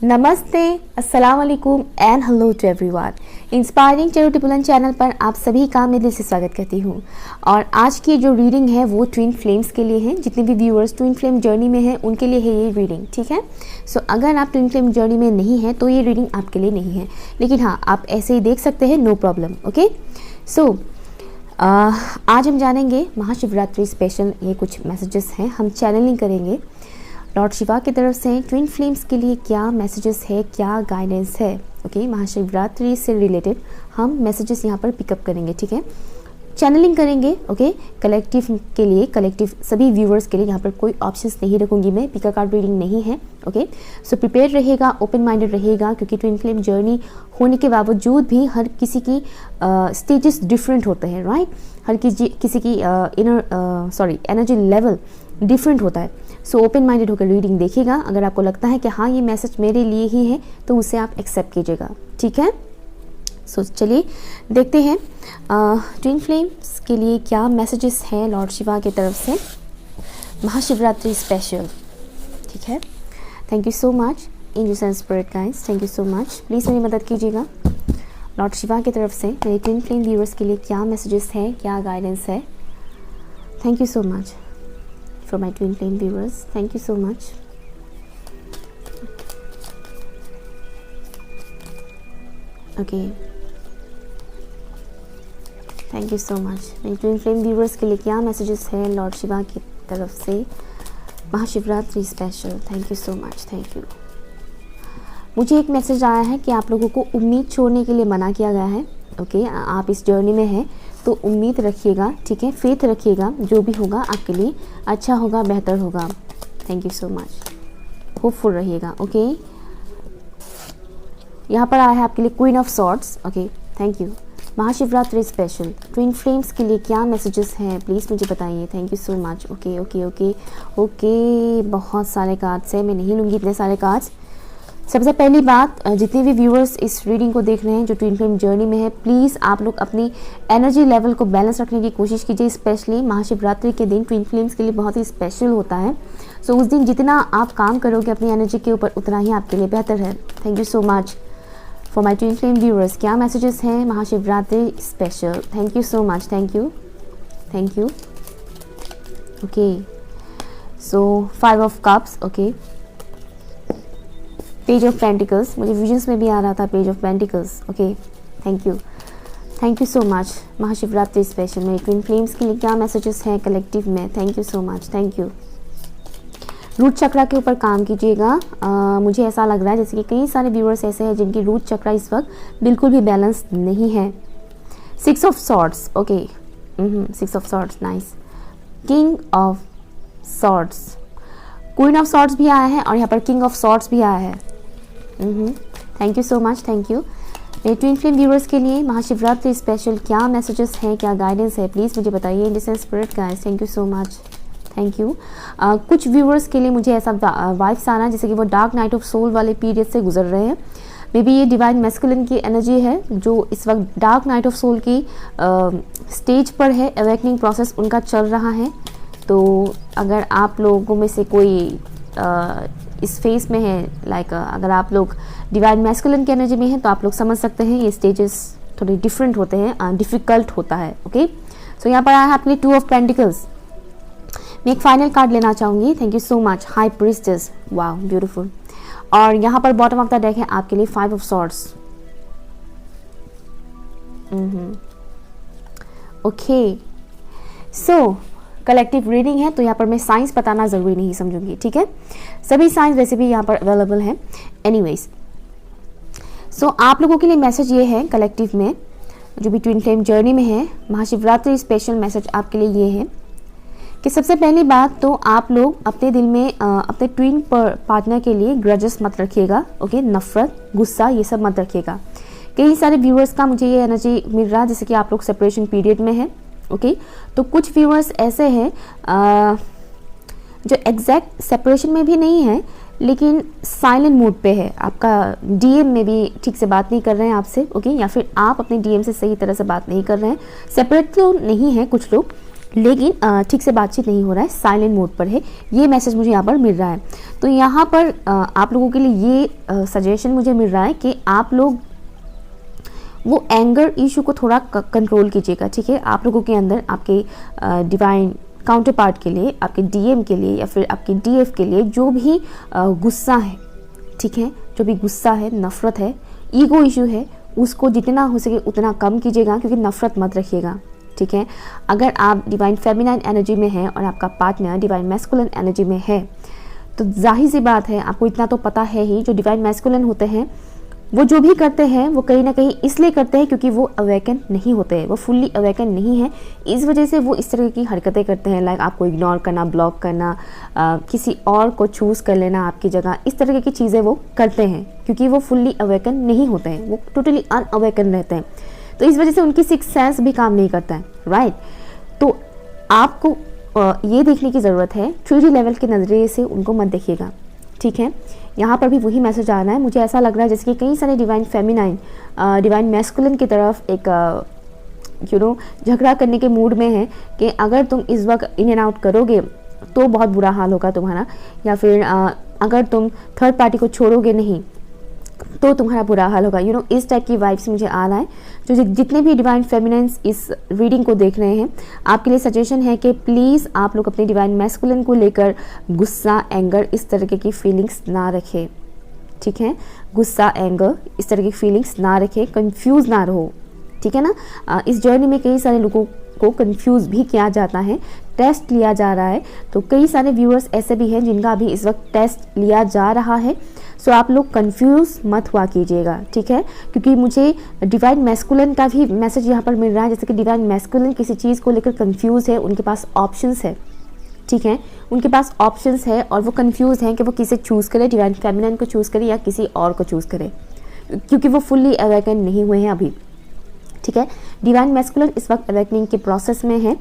नमस्ते, अस्सलाम वालेकुम and hello to everyone. Inspiring charity बुलंद चैनल पर आप सभी का मैं दिल से स्वागत करती हूँ। और आज की जो रीडिंग है वो ट्विन फ्लेम्स के लिए है। जितने भी व्यूअर्स ट्विन फ्लेम जर्नी में हैं उनके लिए है ये रीडिंग, ठीक है। सो अगर आप ट्विन फ्लेम जर्नी में नहीं हैं तो ये रीडिंग आपके लिए नहीं है, लेकिन हाँ आप ऐसे ही देख सकते हैं, नो प्रॉब्लम। ओके, सो आज हम जानेंगे महाशिवरात्रि स्पेशल ये कुछ मैसेजेस हैं, हम चैनलिंग करेंगे लॉर्ड शिवा की तरफ से ट्विन फ्लेम्स के लिए क्या मैसेजेस है, क्या गाइडेंस है। ओके, महाशिवरात्रि से रिलेटेड हम मैसेजेस यहाँ पर पिकअप करेंगे, ठीक है। चैनलिंग करेंगे, ओके। कलेक्टिव के लिए, कलेक्टिव सभी व्यूअर्स के लिए यहाँ पर कोई ऑप्शंस नहीं रखूंगी मैं, पिका कार्ड रीडिंग नहीं है। ओके, सो प्रिपेयर रहेगा, ओपन माइंडेड रहेगा, क्योंकि ट्विन फ्लेम जर्नी होने के बावजूद भी हर किसी की स्टेजेस डिफरेंट होते हैं, राइट। हर किसी की एनर्जी लेवल डिफरेंट होता है। सो ओपन माइंडेड होकर रीडिंग देखिएगा। अगर आपको लगता है कि हाँ ये मैसेज मेरे लिए ही है तो उसे आप एक्सेप्ट कीजिएगा, ठीक है। सो चलिए देखते हैं ट्विन फ्लेम्स के लिए क्या मैसेजेस हैं लॉर्ड शिवा की तरफ से महाशिवरात्रि स्पेशल, ठीक है। Thank you so much angels and spirit guides, thank you so much. Please मेरी मदद कीजिएगा। लॉर्ड शिवा की तरफ से मेरे ट्विन फ्लेम व्यूअर्स के लिए क्या मैसेजेस हैं, क्या गाइडेंस है। Thank you so much for my twin flame viewers, thank you so much. Okay, thank you so much. मेरे twin flame viewers के लिए क्या मैसेजेस है लॉर्ड शिवा की तरफ से Mahashivratri special. Thank you so much, thank you. मुझे एक मैसेज आया है कि आप लोगों को उम्मीद छोड़ने के लिए मना किया गया है। ओके, आप इस जर्नी में हैं तो उम्मीद रखिएगा, ठीक है, फेथ रखिएगा, जो भी होगा आपके लिए अच्छा होगा, बेहतर होगा। Thank you so much, hopeful रहिएगा। ओके, यहाँ पर आया है आपके लिए queen of swords. Okay, thank you. Mahashivratri special twin flames के लिए क्या मैसेजेस हैं, प्लीज़ मुझे बताइए। Thank you so much. Okay okay okay okay, बहुत सारे कार्ड्स हैं, मैं नहीं लूँगी इतने सारे कार्ड्स। सबसे पहली बात, जितने भी व्यूअर्स इस रीडिंग को देख रहे हैं जो ट्विन फ्लेम जर्नी में है, प्लीज़ आप लोग अपनी एनर्जी लेवल को बैलेंस रखने की कोशिश कीजिए। स्पेशली महाशिवरात्रि के दिन ट्विन फ्लेम्स के लिए बहुत ही स्पेशल होता है। सो उस दिन जितना आप काम करोगे अपनी एनर्जी के ऊपर, उतना ही आपके लिए बेहतर है। Thank you so much for my twin flame viewers. क्या मैसेजेस हैं Mahashivratri special. Thank you so much, thank you, thank you. Okay, so 5 of cups. Okay, page of pentacles, मुझे विजन्स में भी आ रहा था page of pentacles. Okay, thank you so much. Mahashivratri special में twin flames के लिए क्या मैसेजेस हैं कलेक्टिव में। Thank you so much, thank you. Root चक्रा के ऊपर काम कीजिएगा। मुझे ऐसा लग रहा है जैसे कि कई सारे व्यूअर्स ऐसे हैं जिनकी रूट चक्रा इस वक्त बिल्कुल भी बैलेंस नहीं है। 6 of swords. Okay, 6 of swords, nice. King of swords, queen of swords भी आया है और यहाँ पर किंग ऑफ सॉर्ड्स भी आया है। Thank you so much, thank you. मेरे ट्विन फ्लेम व्यूअर्स के लिए महाशिवरात्रि स्पेशल क्या मैसेजेस हैं, क्या गाइडेंस है, प्लीज़ मुझे बताइए। This is spirit guys, thank you so much, thank you. कुछ व्यूअर्स के लिए मुझे ऐसा वाइब्स आ रहा है जैसे कि वो डार्क नाइट ऑफ सोल वाले पीरियड से गुजर रहे हैं। मे बी ये डिवाइन मैस्कुलिन की एनर्जी है जो इस वक्त डार्क नाइट ऑफ सोल की स्टेज पर है, अवेकनिंग प्रोसेस उनका चल रहा है। तो अगर आप लोगों में से कोई इस फेस में है, लाइक अगर आप लोग डिवाइन मैस्कुलिन की एनर्जी में हैं तो आप लोग समझ सकते हैं ये स्टेजेस थोड़े डिफरेंट होते हैं, डिफ़िकल्ट होता है। ओके, सो यहाँ पर आया है आपके लिए 2 ऑफ पेंटिकल्स। मैं एक फाइनल कार्ड लेना चाहूँगी। Thank you so much. High priestess, वाह ब्यूटीफुल। और यहाँ पर बॉटम ऑफ द डेक है आपके लिए 5 of swords. Okay, so collective reading है तो यहाँ पर मैं साइंस बताना ज़रूरी नहीं समझूंगी, ठीक है। सभी साइंस वैसे भी यहाँ पर अवेलेबल है। एनीवेज, सो आप लोगों के लिए मैसेज ये है कलेक्टिव में जो भी ट्विन फ्लेम जर्नी में है, महाशिवरात्रि स्पेशल मैसेज आपके लिए ये है कि सबसे पहली बात तो आप लोग अपने दिल में अपने ट्विन पार्टनर के लिए ग्रजेस मत रखिएगा। ओके, नफरत, गुस्सा ये सब मत रखिएगा। कई सारे व्यूअर्स का मुझे ये एनर्जी मिल रहा है जैसे कि आप लोग सेपरेशन पीरियड में है। ओके, तो कुछ व्यूअर्स ऐसे हैं जो एग्जैक्ट सेपरेशन में भी नहीं है लेकिन साइलेंट मोड पे है। आपका डीएम में भी ठीक से बात नहीं कर रहे हैं आपसे। ओके, या फिर आप अपने डीएम से सही तरह से बात नहीं कर रहे हैं। सेपरेट तो नहीं है कुछ लोग, लेकिन ठीक से बातचीत नहीं हो रहा है, साइलेंट मोड पर है, ये मैसेज मुझे यहाँ पर मिल रहा है। तो यहाँ पर आप लोगों के लिए ये सजेशन मुझे मिल रहा है कि आप लोग वो एंगर इशू को थोड़ा कंट्रोल कीजिएगा, ठीक है। आप लोगों के अंदर आपके डिवाइन काउंटर पार्ट के लिए, आपके डीएम के लिए या फिर आपके डीएफ के लिए जो भी गुस्सा है, ठीक है, जो भी गुस्सा है, नफ़रत है, ईगो इशू है, उसको जितना हो सके उतना कम कीजिएगा, क्योंकि नफ़रत मत रखिएगा, ठीक है। अगर आप डिवाइन फेमिनाइन एनर्जी में हैं और आपका पार्टनर डिवाइन मैस्कुलिन एनर्जी में है, तो जाहिर सी बात है, आपको इतना तो पता है ही, जो डिवाइन मैस्कुलिन होते हैं वो जो भी करते हैं वो कहीं ना कहीं इसलिए करते हैं क्योंकि वो अवेकन नहीं होते हैं, वो फुल्ली अवेकन नहीं है, इस वजह से वो इस तरह की हरकतें करते हैं, लाइक आपको इग्नोर करना, ब्लॉक करना, किसी और को चूज़ कर लेना आपकी जगह, इस तरह की चीज़ें वो करते हैं क्योंकि वो फुल्ली अवेकन नहीं होते हैं, वो टोटली अनअवेकन रहते हैं। तो इस वजह से उनकी सिक्स सेंस भी काम नहीं करता है, राइट। तो आपको ये देखने की ज़रूरत है, 3D लेवल के नज़रिए से उनको मत देखिएगा, ठीक है। यहाँ पर भी वही मैसेज आ रहा है, मुझे ऐसा लग रहा है जैसे कि कई सारे डिवाइन फेमिनाइन डिवाइन मैस्कुलिन की तरफ एक झगड़ा करने के मूड में है कि अगर तुम इस वक्त इन एंड आउट करोगे तो बहुत बुरा हाल होगा तुम्हारा, या फिर अगर तुम थर्ड पार्टी को छोड़ोगे नहीं तो तुम्हारा बुरा हाल होगा, इस टाइप की वाइब्स मुझे आ रहा है। जो जितने भी डिवाइन फेमिनाइंस इस रीडिंग को देख रहे हैं, आपके लिए सजेशन है कि प्लीज़ आप लोग अपने डिवाइन मैस्कुलिन को लेकर गुस्सा, एंगर, इस तरीके की फीलिंग्स ना रखें, ठीक है। गुस्सा, एंगर, इस तरह की फीलिंग्स ना रखें, कंफ्यूज ना रहो, ठीक है ना। इस जर्नी में कई सारे लोगों को कंफ्यूज भी किया जाता है, टेस्ट लिया जा रहा है, तो कई सारे व्यूअर्स ऐसे भी हैं जिनका अभी इस वक्त टेस्ट लिया जा रहा है। सो आप लोग कंफ्यूज मत हुआ कीजिएगा, ठीक है, क्योंकि मुझे डिवाइन मैस्कुलिन का भी मैसेज यहाँ पर मिल रहा है, जैसे कि डिवाइन मैस्कुलिन किसी चीज़ को लेकर कंफ्यूज है, उनके पास ऑप्शंस है, ठीक है, उनके पास ऑप्शंस है और वो कंफ्यूज हैं कि वो किसे चूज़ करे, डिवाइन फेमिनिन को चूज़ करे या किसी और को चूज़ करे, क्योंकि वो फुल्ली अवेकन नहीं हुए हैं अभी, ठीक है। डिवाइन मैस्कुलिन इस वक्त अवेकनिंग के प्रोसेस में है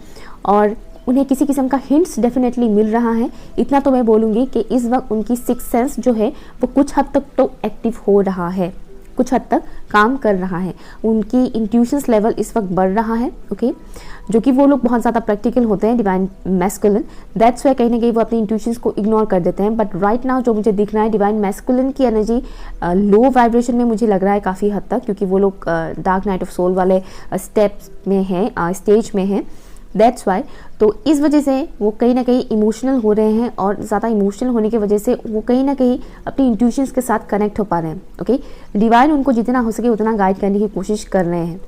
और उन्हें किसी किस्म का हिंट्स डेफिनेटली मिल रहा है। इतना तो मैं बोलूँगी कि इस वक्त उनकी सिक्स सेंस जो है वो कुछ हद तक तो एक्टिव हो रहा है, कुछ हद तक काम कर रहा है, उनकी इंट्यूशंस लेवल इस वक्त बढ़ रहा है, ओके, जो कि वो लोग बहुत ज़्यादा प्रैक्टिकल होते हैं डिवाइन मैस्कुलिन, दैट्स वाई कहीं ना कहीं वो अपनी इंट्यूशंस को इग्नोर कर देते हैं। बट राइट नाउ जो मुझे दिख रहा है, डिवाइन मैस्कुलिन की एनर्जी लो वाइब्रेशन में मुझे लग रहा है काफ़ी हद तक, क्योंकि वो लोग डार्क नाइट ऑफ सोल वाले स्टेप्स में हैं, स्टेज में हैं, दैट्स वाई। तो इस वजह से वो कहीं ना कहीं इमोशनल हो रहे हैं और ज़्यादा इमोशनल होने की वजह से वो कहीं ना कहीं अपनी इंट्यूशंस के साथ कनेक्ट हो पा रहे हैं, ओके। डिवाइन उनको जितना हो सके उतना गाइड करने की कोशिश कर रहे हैं,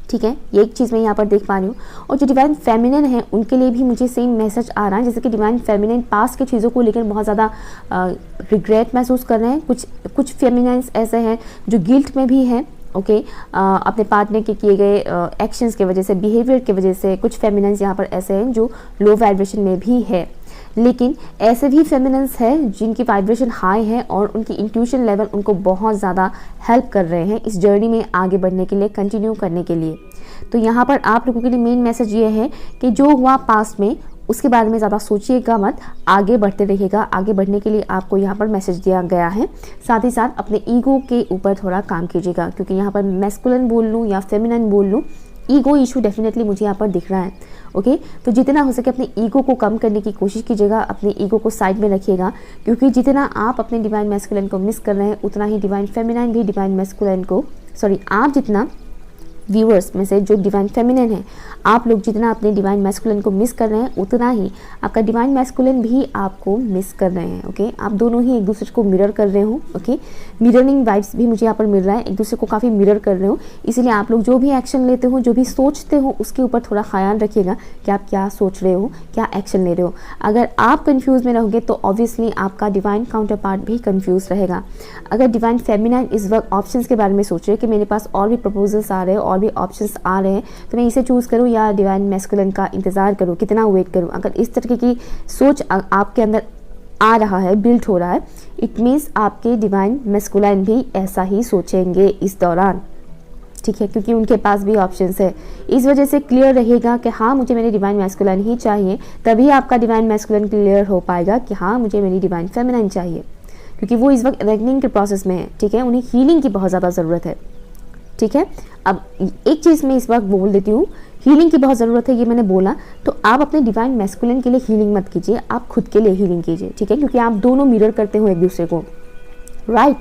ठीक है, ये एक चीज़ मैं यहाँ पर देख पा रही हूँ। और जो डिवाइन फेमिनिन है उनके लिए भी मुझे सेम मैसेज आ रहा है, जैसे कि डिवाइन फेमिनिन पास की चीज़ों को लेकर बहुत ज़्यादा रिग्रेट महसूस कर रहे हैं। कुछ फेमिनाइंस ऐसे हैं जो गिल्ट में भी हैं, ओके, अपने पार्टनर के किए गए एक्शंस के वजह से, बिहेवियर की वजह से। कुछ फेमिनाइंस यहाँ पर ऐसे हैं जो लो वाइब्रेशन में भी है, लेकिन ऐसे भी फेमिनाइंस हैं जिनकी वाइब्रेशन हाई है और उनकी इंट्यूशन लेवल उनको बहुत ज़्यादा हेल्प कर रहे हैं इस जर्नी में आगे बढ़ने के लिए, कंटिन्यू करने के लिए। तो यहाँ पर आप लोगों के लिए मेन मैसेज ये है कि जो हुआ पास्ट में उसके बारे में ज़्यादा सोचिएगा मत, आगे बढ़ते रहिएगा। आगे बढ़ने के लिए आपको यहाँ पर मैसेज दिया गया है, साथ ही साथ अपने ईगो के ऊपर थोड़ा काम कीजिएगा, क्योंकि यहाँ पर मैस्कुलिन बोल लूँ या फेमिनिन बोल लूँ, ईगो इशू डेफिनेटली मुझे यहाँ पर दिख रहा है, ओके। तो जितना हो सके अपने ईगो को कम करने की कोशिश कीजिएगा, अपने ईगो को साइड में रखिएगा, क्योंकि जितना आप अपने डिवाइन मैस्कुलिन को मिस कर रहे हैं उतना ही डिवाइन फेमिनिन भी डिवाइन मैस्कुलिन को, आप जितना व्यूअर्स में से जो डिवाइन फेमिनिन है, आप लोग जितना अपने डिवाइन मैस्कुलिन को मिस कर रहे हैं उतना ही आपका डिवाइन मैस्कुलिन भी आपको मिस कर रहे हैं, ओके। आप दोनों ही एक दूसरे को मिरर कर रहे हो, ओके। मिररिंग वाइब्स भी मुझे यहाँ पर मिल रहा है, एक दूसरे को काफ़ी मिरर कर रहे हो। इसीलिए आप लोग जो भी एक्शन लेते हो, जो भी सोचते हो, उसके ऊपर थोड़ा ख्याल रखिएगा कि आप क्या सोच रहे हो, क्या एक्शन ले रहे हो। अगर आप कन्फ्यूज़ में रहोगे तो ऑब्वियसली आपका डिवाइन काउंटर पार्ट भी कन्फ्यूज़ रहेगा। अगर डिवाइन फेमिनिन इस वक्त ऑप्शंस के बारे में सोच रहे हैं कि मेरे पास और भी प्रपोजल्स आ रहे हैं, और भी ऑप्शंस आ रहे हैं, तो मैं इसे चूज़ करूँ या डिवाइन मैस्कुलिन का इंतज़ार करूँ, कितना वेट करूँ, अगर इस तरीके की सोच आपके अंदर आ रहा है, बिल्ट हो रहा है, इट मीन्स आपके डिवाइन मैस्कुलिन भी ऐसा ही सोचेंगे इस दौरान, ठीक है, क्योंकि उनके पास भी ऑप्शंस है। इस वजह से क्लियर रहेगा कि हाँ मुझे मेरी डिवाइन मैस्कुलिन ही चाहिए, तभी आपका डिवाइन मैस्कुलिन क्लियर हो पाएगा कि हाँ मुझे मेरी डिवाइन फेमिनिन चाहिए, क्योंकि वो इस वक्त अवेकनिंग के प्रोसेस में है, ठीक है, उन्हें हीलिंग की बहुत ज़्यादा ज़रूरत है, ठीक है। अब एक चीज़ मैं इस वक्त बोल देती हूँ, हीलिंग की बहुत ज़रूरत है, ये मैंने बोला, तो आप अपने डिवाइन मैस्कुलिन के लिए हीलिंग मत कीजिए, आप खुद के लिए हीलिंग कीजिए, ठीक है, क्योंकि आप दोनों मिरर करते हो एक दूसरे को, राइट।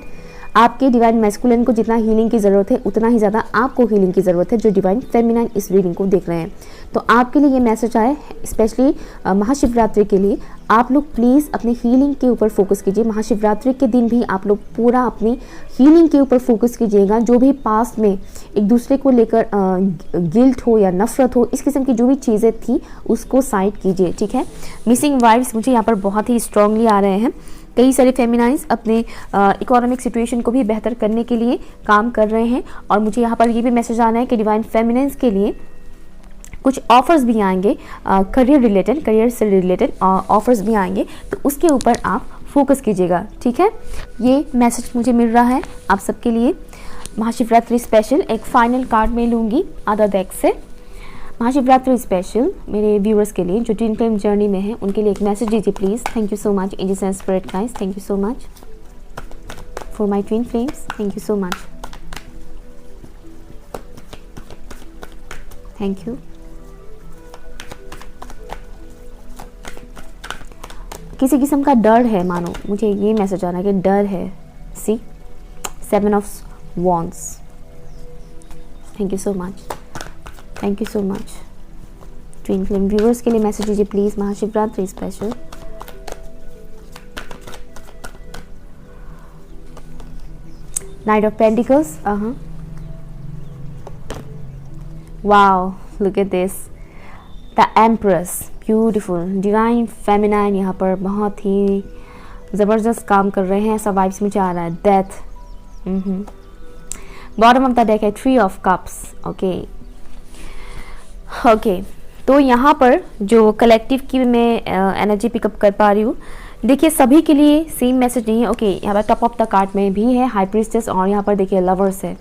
आपके डिवाइन मैस्कुलिन को जितना हीलिंग की ज़रूरत है उतना ही ज़्यादा आपको हीलिंग की ज़रूरत है जो डिवाइन फेमिनाइन इस रीडिंग को देख रहे हैं। तो आपके लिए ये मैसेज आया स्पेशली महाशिवरात्रि के लिए। आप लोग प्लीज़ अपनी हीलिंग के ऊपर फोकस कीजिए। महाशिवरात्रि के दिन भी आप लोग पूरा अपनी हीलिंग के ऊपर फोकस कीजिएगा। जो भी पास्ट में एक दूसरे को लेकर गिल्ट हो या नफरत हो, इस किस्म की जो भी चीज़ें थी उसको साइड कीजिए, ठीक है। मिसिंग वाइब्स मुझे यहाँ पर बहुत ही स्ट्रांगली आ रहे हैं। कई सारे फेमिनाइंस अपने इकोनॉमिक सिचुएशन को भी बेहतर करने के लिए काम कर रहे हैं, और मुझे यहाँ पर ये भी मैसेज आना है कि डिवाइन फेमिनाइंस के लिए कुछ ऑफर्स भी आएंगे, करियर से रिलेटेड ऑफर्स भी आएंगे, तो उसके ऊपर आप फोकस कीजिएगा, ठीक है। ये मैसेज मुझे मिल रहा है आप सबके लिए। महाशिवरात्रि स्पेशल एक फाइनल कार्ड में लूँगी अदर डेक से। महाशिवरात्रि स्पेशल मेरे व्यूअर्स के लिए जो ट्विन फ्लेम जर्नी में है उनके लिए एक मैसेज दीजिए please. Thank you so much angels and spirit guys, thank you so much for my twin flames, thank you so much, thank you. किसी किस्म का डर है, मानो मुझे ये मैसेज आ रहा है कि डर है। सी 7 of wands, thank you so much, thank you so much. Twin flame viewers के लिए मैसेज दीजिए please Mahashivratri special. Night of pentacles, wow look at this, the empress, beautiful divine feminine यहाँ पर बहुत ही ज़बरदस्त काम कर रहे हैं, ऐसा वाइब्स मुझे आ रहा है। Death, bottom of the deck है 3 ऑफ कप्स, ओके। तो यहाँ पर जो कलेक्टिव की मैं एनर्जी पिकअप कर पा रही हूँ, देखिए सभी के लिए सेम मैसेज नहीं है, ओके। यहाँ पर टॉप ऑफ द कार्ड में भी है हाई प्रीस्टेस, और यहाँ पर देखिए लवर्स है।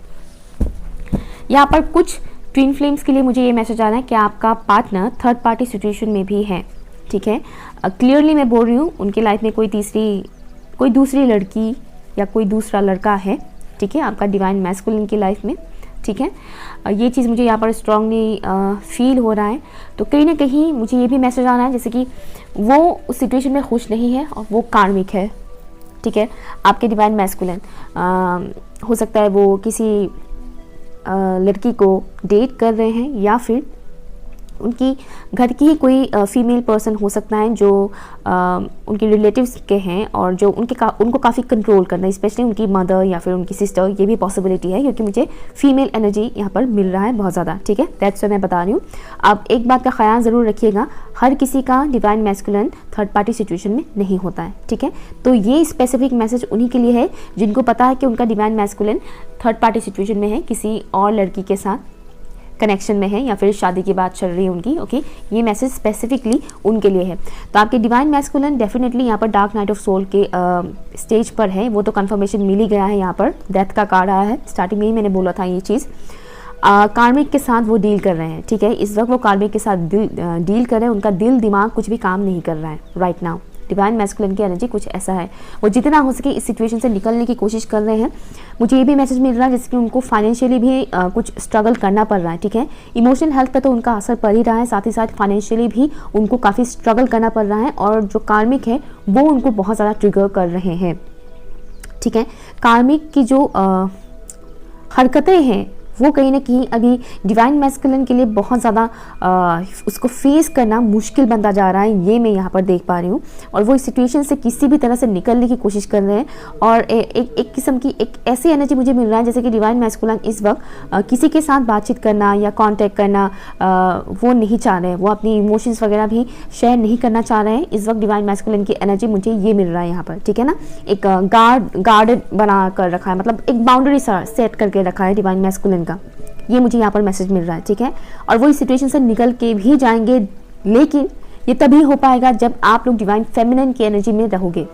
यहाँ पर कुछ ट्विन फ्लेम्स के लिए मुझे ये मैसेज आ रहा है कि आपका पार्टनर थर्ड पार्टी सिचुएशन में भी है, ठीक है। क्लियरली मैं बोल रही हूँ, उनकी लाइफ में कोई दूसरी लड़की या कोई दूसरा लड़का है, ठीक है, आपका डिवाइन मैस्कुलिन की लाइफ में, ठीक है। ये चीज़ मुझे यहाँ पर स्ट्रांगली फील हो रहा है। तो कहीं ना कहीं मुझे ये भी मैसेज आ रहा है जैसे कि वो उस सिचुएशन में खुश नहीं है और वो कार्मिक है, ठीक है। आपके डिवाइन मैस्कुलिन हो सकता है वो किसी लड़की को डेट कर रहे हैं, या फिर उनकी घर की ही कोई फीमेल पर्सन हो सकता है जो उनके रिलेटिव्स के हैं और जो उनको काफ़ी कंट्रोल करना है, स्पेशली उनकी मदर या फिर उनकी सिस्टर, ये भी पॉसिबिलिटी है क्योंकि मुझे फीमेल एनर्जी यहाँ पर मिल रहा है बहुत ज़्यादा, ठीक है। दैट्स व्हाई मैं बता रही हूँ। अब एक बात का ख्याल ज़रूर रखिएगा, हर किसी का divine masculine third party situation में नहीं होता है, ठीक है। तो ये स्पेसिफिक मैसेज उन्हीं के लिए है जिनको पता है कि उनका divine masculine third party situation में है, किसी और लड़की के साथ कनेक्शन में है या फिर शादी की बात चल रही है उनकी, ओके। ये मैसेज स्पेसिफिकली उनके लिए है। तो आपके डिवाइन मैस्कुलिन डेफिनेटली यहाँ पर डार्क नाइट ऑफ सोल के स्टेज पर है, वो तो कंफर्मेशन मिल ही गया है। यहाँ पर डेथ का कार्ड आया है, स्टार्टिंग में ही मैंने बोला था ये चीज़। कार्मिक के साथ वो डील कर रहे हैं, ठीक है। इस वक्त वो कार्मिक के साथ डील कर रहे हैं, उनका दिल दिमाग कुछ भी काम नहीं कर रहा है राइट नाउ। डिवाइन मैस्कुलिन की एनर्जी कुछ ऐसा है, वो जितना हो सके इस सिचुएशन से निकलने की कोशिश कर रहे हैं। मुझे ये भी मैसेज मिल रहा है जैसे कि उनको फाइनेंशियली भी कुछ स्ट्रगल करना पड़ रहा है, ठीक है। इमोशनल हेल्थ पे तो उनका असर पड़ ही रहा है, साथ ही साथ फाइनेंशियली भी उनको काफ़ी स्ट्रगल करना पड़ रहा है, और जो कार्मिक है वो उनको बहुत ज़्यादा ट्रिगर कर रहे हैं, ठीक है। कार्मिक की जो हरकतें हैं वो कहीं ना कहीं अभी डिवाइन मैस्कुलिन के लिए बहुत ज़्यादा उसको फेस करना मुश्किल बनता जा रहा है, ये मैं यहाँ पर देख पा रही हूँ। और वो इस सिचुएशन से किसी भी तरह से निकलने की कोशिश कर रहे हैं, और एक किस्म की एक ऐसी एनर्जी मुझे मिल रहा है जैसे कि डिवाइन मैस्कुलिन इस वक्त किसी के साथ बातचीत करना या कांटेक्ट करना वो नहीं चाह रहे हैं, वो अपनी इमोशंस वगैरह भी शेयर नहीं करना चाह रहे हैं इस वक्त। डिवाइन मैस्कुलिन की एनर्जी मुझे ये मिल रहा है यहाँ पर, ठीक है ना। एक गार्ड बना कर रखा है, मतलब एक बाउंड्री सेट करके रखा है डिवाइन मैस्कुलिन का, ये मुझे यहाँ पर मैसेज मिल रहा है, ठीक है। और वो इस सिचुएशन से निकल के भी जाएंगे, लेकिन ये तभी हो पाएगा जब आप लोग डिवाइन फेमिनिन की एनर्जी में रहोगे।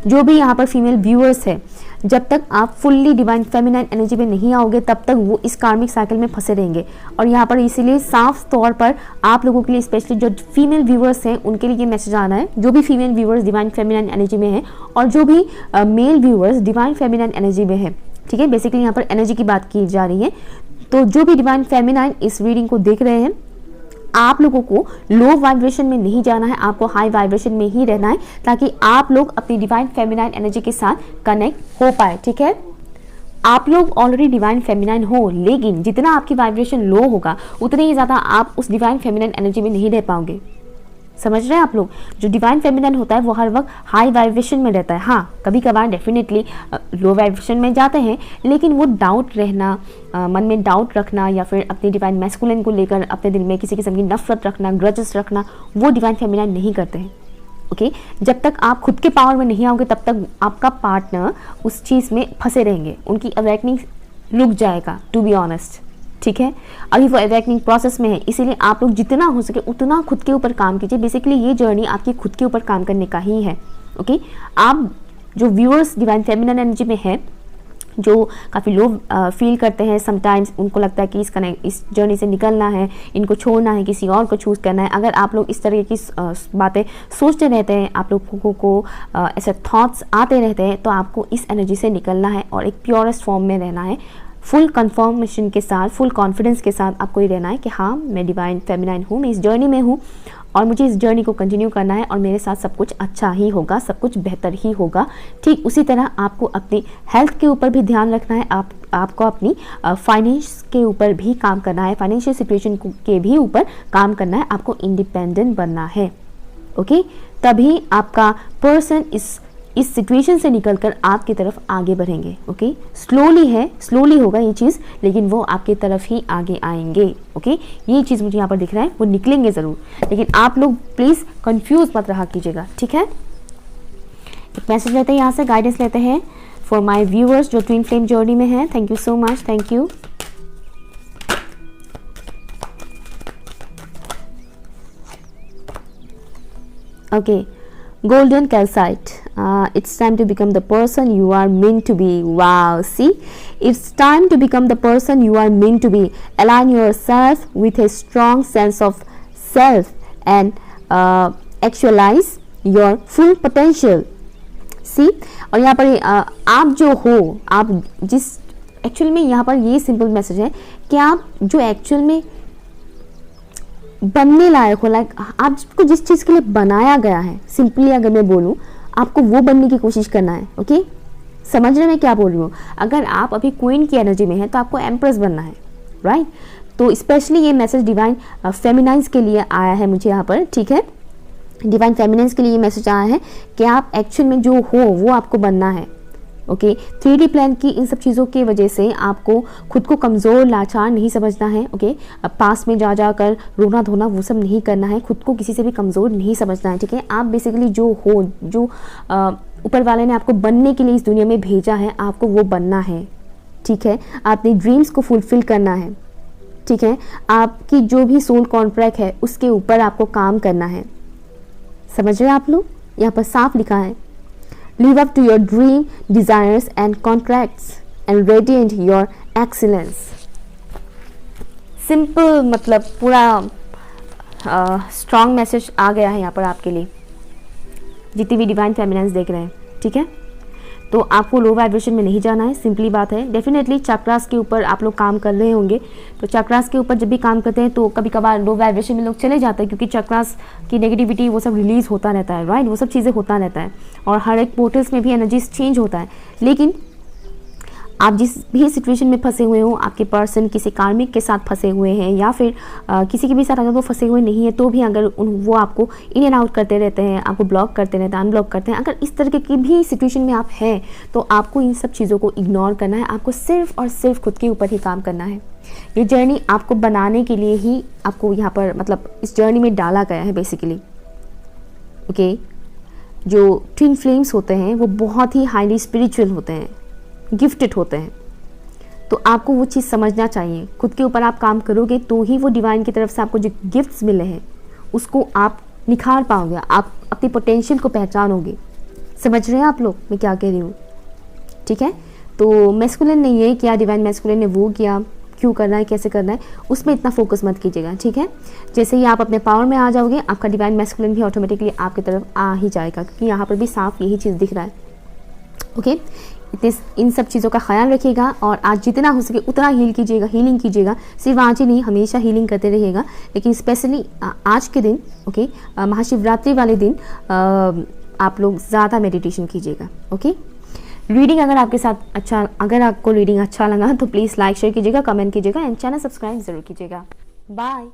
जो भी यहाँ पर फीमेल व्यूअर्स है, जब तक आप फुल्ली डिवाइन फेमिनिन एनर्जी में नहीं आओगे तब तक वो इस कार्मिक साइकिल में फंसे रहेंगे। और यहाँ पर इसीलिए साफ तौर पर आप लोगों के लिए, स्पेशली जो फीमेल व्यूअर्स हैं उनके लिए ये मैसेज आ रहा है, जो भी female viewers divine feminine energy में है और जो भी male viewers divine feminine energy में है, ठीक है। बेसिकली यहाँ पर एनर्जी की बात की जा रही है, तो जो भी डिवाइन फेमिनाइन इस रीडिंग को देख रहे हैं, आप लोगों को लो वाइब्रेशन में नहीं जाना है, आपको हाई वाइब्रेशन में ही रहना है, ताकि आप लोग अपनी डिवाइन फेमिनाइन एनर्जी के साथ कनेक्ट हो पाए। ठीक है, आप लोग ऑलरेडी डिवाइन फेमिनाइन हो, लेकिन जितना आपकी वाइब्रेशन लो होगा उतने ही ज़्यादा आप उस डिवाइन फेमिनाइन एनर्जी में नहीं रह पाओगे। समझ रहे हैं आप लोग? जो डिवाइन फेमिनाइन होता है वो हर वक्त हाई वाइब्रेशन में रहता है। हाँ, कभी कभार डेफिनेटली लो वाइब्रेशन में जाते हैं, लेकिन वो डाउट रहना, मन में डाउट रखना, या फिर अपनी डिवाइन मैस्कुलिन को लेकर अपने दिल में किसी किस्म की नफरत रखना, ग्रजेस रखना, वो डिवाइन फेमिनाइन नहीं करते हैं। ओके, जब तक आप खुद के पावर में नहीं आओगे तब तक आपका पार्टनर उस चीज़ में फंसे रहेंगे, उनकी अवेकनिंग रुक जाएगा, टू बी ऑनेस्ट। ठीक है, अभी वो अवेकनिंग प्रोसेस में है, इसीलिए आप लोग जितना हो सके उतना खुद के ऊपर काम कीजिए। बेसिकली ये जर्नी आपकी खुद के ऊपर काम करने का ही है। ओके, आप जो व्यूअर्स डिवाइन फेमिनिन एनर्जी में है, जो काफ़ी लो फील करते हैं, समटाइम्स उनको लगता है कि इस जर्नी से निकलना है, इनको छोड़ना है, किसी और को चूज़ करना है। अगर आप लोग इस तरह की बातें सोचते रहते हैं, आप लोगों को ऐसे थॉट्स आते रहते हैं, तो आपको इस एनर्जी से निकलना है और एक प्योरेस्ट फॉर्म में रहना है। फुल कंफर्मेशन के साथ, फुल कॉन्फिडेंस के साथ आपको ये रहना है कि हाँ, मैं डिवाइन फेमिनाइन हूँ, मैं इस जर्नी में हूँ और मुझे इस जर्नी को कंटिन्यू करना है और मेरे साथ सब कुछ अच्छा ही होगा, सब कुछ बेहतर ही होगा। ठीक उसी तरह आपको अपनी हेल्थ के ऊपर भी ध्यान रखना है, आपको अपनी फाइनेंस के ऊपर भी काम करना है, फाइनेंशियल सिचुएशन के भी ऊपर काम करना है, आपको इंडिपेंडेंट बनना है। ओके, तभी आपका पर्सन इस सिचुएशन से निकलकर आपकी तरफ आगे बढ़ेंगे। ओके, स्लोली होगा ये चीज़, लेकिन वो आपकी तरफ ही आगे आएंगे। ओके, ये चीज़ मुझे यहाँ पर दिख रहा है, वो निकलेंगे ज़रूर, लेकिन आप लोग प्लीज़ कंफ्यूज मत रहा कीजिएगा। ठीक है, एक मैसेज लेते हैं यहाँ से, गाइडेंस लेते हैं फॉर माई व्यूअर्स जो ट्विन फ्लेम जर्नी में है। Thank you so much, thank you. Okay, golden calcite, it's time to become the person you are meant to be. Wow, see, it's time to become the person you are meant to be. Align yourself with a strong sense of self and actualize your full potential. See, और यहाँ पर आप जो हो, आप जिस actual में, यहाँ पर ये सिंपल मैसेज है कि आप जो एक्चुअल में बनने लायक हो, लाइक आपको जिस चीज़ के लिए बनाया गया है, सिंपली अगर मैं बोलूँ, आपको वो बनने की कोशिश करना है। ओके, समझ रहे मैं क्या बोल रही हूँ? अगर आप अभी क्वीन की एनर्जी में है तो आपको एम्प्रेस बनना है, राइट? तो स्पेशली ये मैसेज डिवाइन फेमिनाइंस के लिए आया है मुझे यहाँ पर। ठीक है, डिवाइन फेमिनाइंस के लिए ये मैसेज आया है कि आप एक्चुअल में जो हो वो आपको बनना है। ओके, 3D प्लान की इन सब चीज़ों की वजह से आपको खुद को कमज़ोर, लाचार नहीं समझना है। ओके, पास में जा कर रोना धोना वो सब नहीं करना है, खुद को किसी से भी कमज़ोर नहीं समझना है। ठीक है, आप बेसिकली जो हो, जो ऊपर वाले ने आपको बनने के लिए इस दुनिया में भेजा है, आपको वो बनना है। ठीक है, अपने ड्रीम्स को फुलफिल करना है। ठीक है, आपकी जो भी सोल कॉन्ट्रैक्ट है उसके ऊपर आपको काम करना है। समझ रहे हैं आप लोग? यहाँ पर साफ लिखा है, live up to your dream, desires and contracts and radiate your excellence. Simple, मतलब पूरा स्ट्रॉन्ग मैसेज आ गया है यहाँ पर आपके लिए, जितनी भी डिवाइन फेमिनाइंस देख रहे हैं। ठीक है, तो आपको लो वाइब्रेशन में नहीं जाना है, सिंपली बात है। डेफिनेटली चक्रास के ऊपर आप लोग काम कर रहे होंगे, तो चक्रास के ऊपर जब भी काम करते हैं तो कभी कभार लो वाइब्रेशन में लोग चले जाते हैं, क्योंकि चक्रास की नेगेटिविटी वो सब रिलीज होता रहता है, राइट? वो सब चीज़ें होता रहता है और हर एक पोर्टल्स में भी एनर्जीज चेंज होता है। लेकिन आप जिस भी सिचुएशन में फंसे हुए हो, आपके पर्सन किसी कार्मिक के साथ फंसे हुए हैं या फिर किसी के भी साथ अगर वो फंसे हुए नहीं है, तो भी अगर वो आपको इन एंड आउट करते रहते हैं, आपको ब्लॉक करते रहते हैं, अनब्लॉक करते हैं, अगर इस तरह की भी सिचुएशन में आप हैं, तो आपको इन सब चीज़ों को इग्नोर करना है। आपको सिर्फ और सिर्फ खुद के ऊपर ही काम करना है। ये जर्नी आपको बनाने के लिए ही आपको यहाँ पर, मतलब इस जर्नी में डाला गया है बेसिकली। ओके, जो ट्विन फ्लेम्स होते हैं वो बहुत ही हाईली स्पिरिचुअल होते हैं, गिफ्टेड होते हैं, तो आपको वो चीज़ समझना चाहिए। खुद के ऊपर आप काम करोगे तो ही वो डिवाइन की तरफ से आपको जो गिफ्ट्स मिले हैं उसको आप निखार पाओगे, आप अपनी पोटेंशियल को पहचानोगे। समझ रहे हैं आप लोग मैं क्या कह रही हूँ? ठीक है, तो मैस्कुलिन ने ये किया, डिवाइन मैस्कुलिन ने वो किया, क्यों करना है, कैसे करना है, उसमें इतना फोकस मत कीजिएगा। ठीक है, जैसे ही आप अपने पावर में आ जाओगे, आपका डिवाइन मैस्कुलिन भी ऑटोमेटिकली आपकी तरफ आ ही जाएगा, क्योंकि यहाँ पर भी साफ यही चीज़ दिख रहा है। ओके, इन सब चीज़ों का ख्याल रखिएगा और आज जितना हो सके उतना हीलिंग कीजिएगा। सिर्फ आज ही नहीं, हमेशा हीलिंग करते रहिएगा, लेकिन स्पेशली आज के दिन ओके, महाशिवरात्रि वाले दिन आप लोग ज़्यादा मेडिटेशन कीजिएगा। ओके, रीडिंग अगर आपको रीडिंग अच्छा लगा तो प्लीज़ लाइक शेयर कीजिएगा, कमेंट कीजिएगा एंड चैनल सब्सक्राइब ज़रूर कीजिएगा। बाय।